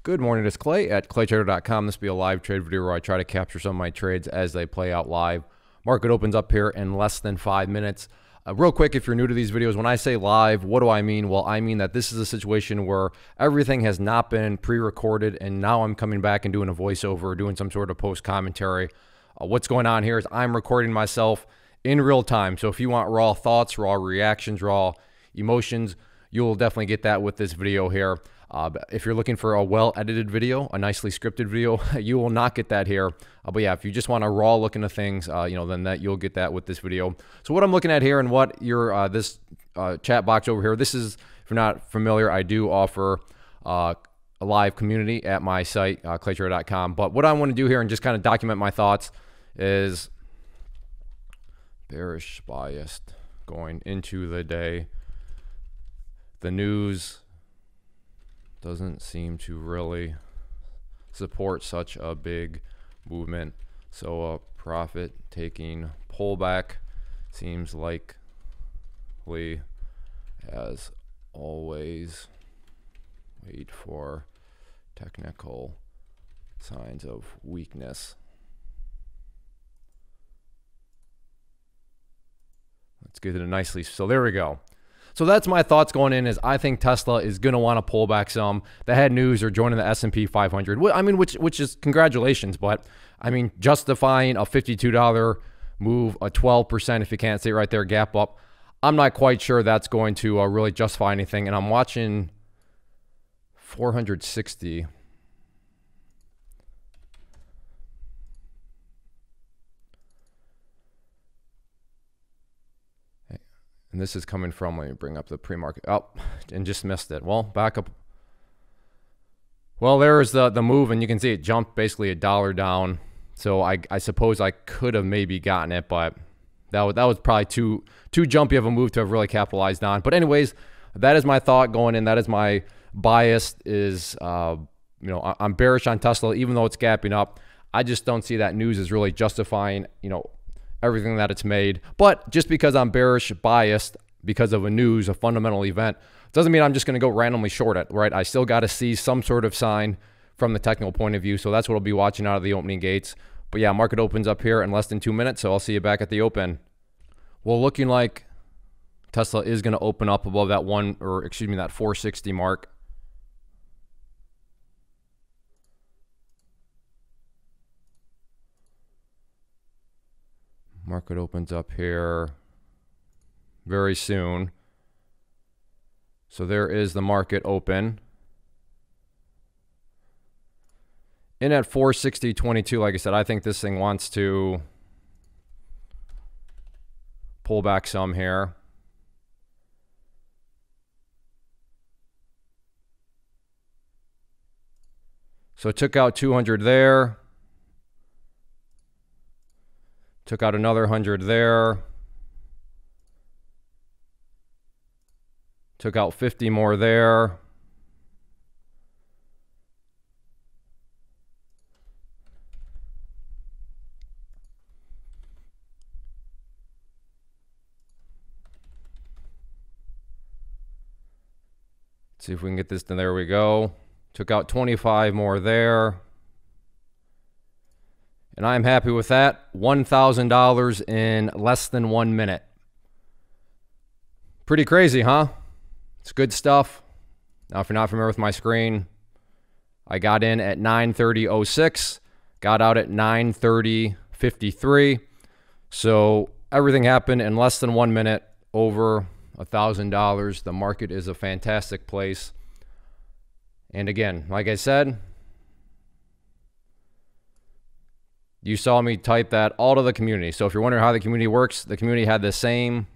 Good morning, it's Clay at claytrader.com. This will be a live trade video where I try to capture some of my trades as they play out live. Market opens up here in less than 5 minutes. Real quick, if you're new to these videos, when I say live, what do I mean? Well, I mean that this is a situation where everything has not been pre-recorded, and now I'm coming back and doing a voiceover, doing some sort of post-commentary. What's going on here is I'm recording myself in real time. So if you want raw thoughts, raw reactions, raw emotions, you'll definitely get that with this video here. If you're looking for a well-edited video, a nicely scripted video, you will not get that here. But yeah, if you just want a raw look into things, then you'll get that with this video. So what I'm looking at here and what your this chat box over here, this is, if you're not familiar, I do offer a live community at my site, claytrader.com. But what I want to do here and just kind of document my thoughts is bearish biased going into the day. The news doesn't seem to really support such a big movement. So a profit taking pullback seems likely, as always. Wait for technical signs of weakness. Let's get it nicely. So there we go. So that's my thoughts going in, is I think Tesla is going to want to pull back some. They had news, they're joining the S&P 500. I mean, which is congratulations, but I mean, justifying a $52 move, a 12%, if you can't see it right there, gap up, I'm not quite sure that's going to really justify anything. And I'm watching 460. And this is coming from, let me bring up the pre-market. Oh, and just missed it. Well, back up. Well, there's the move, and you can see it jumped basically $1 down. So I suppose I could have maybe gotten it, but that was probably too jumpy of a move to have really capitalized on. But anyways, that is my thought going in. That is my bias, is I'm bearish on Tesla, even though it's gapping up. I just don't see that news is really justifying, everything that it's made. But just because I'm bearish biased because of a fundamental event, doesn't mean I'm just going to go randomly short it, right? I still got to see some sort of sign from the technical point of view. So that's what I'll be watching out of the opening gates. But yeah, market opens up here in less than 2 minutes. So I'll see you back at the open. Well, looking like Tesla is going to open up above that that 460 mark. Market opens up here very soon. So there is the market open. In at 460.22, like I said, I think this thing wants to pull back some here. So it took out 200 there. Took out another 100 there. Took out 50 more there. Let's see if we can get this done. There we go. Took out 25 more there. And I'm happy with that. $1,000 in less than 1 minute. Pretty crazy, huh? It's good stuff. Now, if you're not familiar with my screen, I got in at 9:30.06, got out at 9:30.53. So everything happened in less than 1 minute, over $1,000. The market is a fantastic place. And again, like I said, you saw me type that all to the community. So if you're wondering how the community works, the community had the same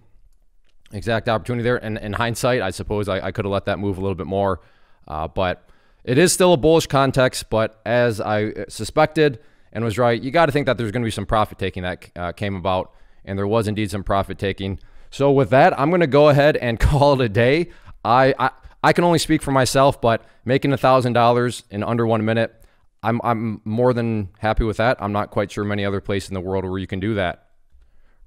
exact opportunity there. And in hindsight, I suppose I could have let that move a little bit more. But it is still a bullish context. But as I suspected and was right, you got to think that there's going to be some profit taking that came about. And there was indeed some profit taking. So with that, I'm going to go ahead and call it a day. I can only speak for myself, but making $1,000 in under 1 minute, I'm more than happy with that. I'm not quite sure many other places in the world where you can do that.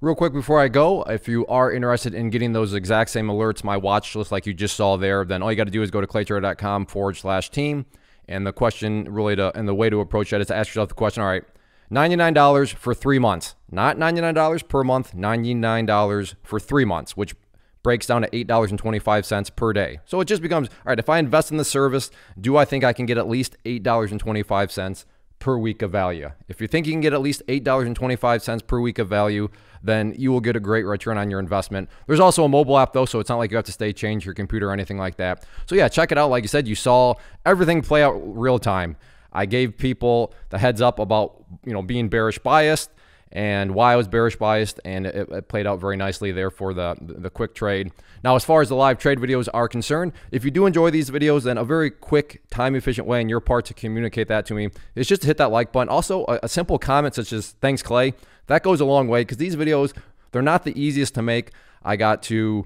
Real quick before I go, if you are interested in getting those exact same alerts, my watch list like you just saw there, then all you got to do is go to claytrader.com/team And the question really and the way to approach that is to ask yourself the question, all right, $99 for 3 months, not $99 per month, $99 for 3 months, which breaks down to $8.25 per day. So it just becomes, all right, if I invest in the service, do I think I can get at least $8.25 per week of value? If you think you can get at least $8.25 per week of value, then you will get a great return on your investment. There's also a mobile app though, so it's not like you have to change your computer or anything like that. So yeah, check it out. Like you said, you saw everything play out real time. I gave people the heads up about, being bearish biased and why I was bearish biased, and it played out very nicely there for the quick trade. Now, as far as the live trade videos are concerned, if you do enjoy these videos, then a very quick, time-efficient way on your part to communicate that to me is just to hit that like button. Also, a simple comment such as, thanks, Clay, that goes a long way, because these videos, they're not the easiest to make. I got to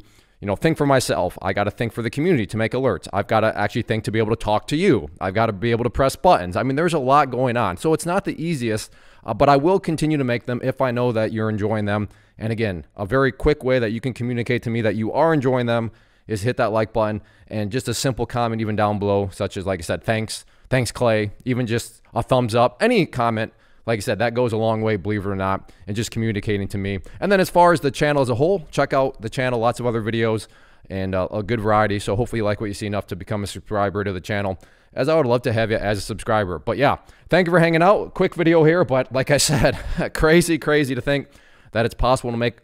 think for myself. I got to think for the community to make alerts. I've got to actually think to be able to talk to you. I've got to be able to press buttons. I mean, there's a lot going on. So it's not the easiest, but I will continue to make them if I know that you're enjoying them. And again, a very quick way that you can communicate to me that you are enjoying them is hit that like button, and just a simple comment even down below, such as, like I said, thanks, Clay, even just a thumbs up, any comment. Like I said, that goes a long way, believe it or not, and just communicating to me. And then as far as the channel as a whole, check out the channel, lots of other videos and a good variety. So hopefully you like what you see enough to become a subscriber to the channel, as I would love to have you as a subscriber. But yeah, thank you for hanging out. Quick video here, but like I said, crazy to think that it's possible to make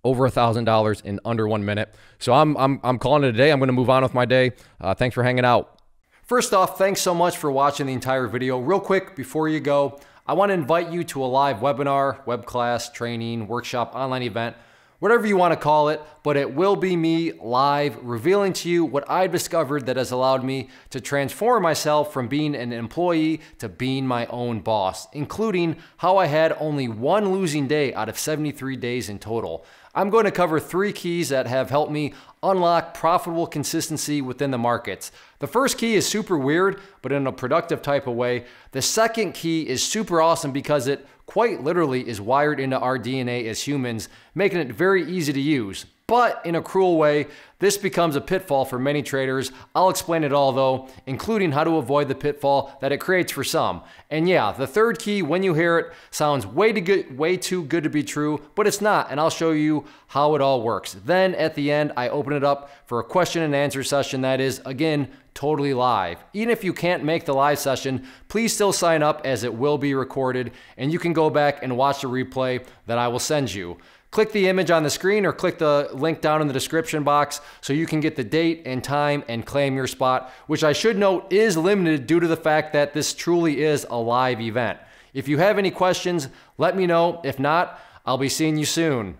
over $1,000 in under 1 minute. So I'm calling it a day. I'm going to move on with my day. Thanks for hanging out. First off, thanks so much for watching the entire video. Real quick, before you go, I want to invite you to a live webinar, web class, training, workshop, online event, whatever you want to call it, but it will be me live revealing to you what I've discovered that has allowed me to transform myself from being an employee to being my own boss, including how I had only one losing day out of 73 days in total. I'm going to cover 3 keys that have helped me unlock profitable consistency within the markets. The first key is super weird, but in a productive type of way. The second key is super awesome because it quite literally is wired into our DNA as humans, making it very easy to use. But in a cruel way, this becomes a pitfall for many traders. I'll explain it all though, including how to avoid the pitfall that it creates for some. And yeah, the third key, when you hear it, sounds way too good to be true, but it's not, and I'll show you how it all works. Then at the end, I open it up for a question and answer session that is, again, totally live. Even if you can't make the live session, please still sign up, as it will be recorded, and you can go back and watch the replay that I will send you. Click the image on the screen or click the link down in the description box so you can get the date and time and claim your spot, which I should note is limited due to the fact that this truly is a live event. If you have any questions, let me know. If not, I'll be seeing you soon.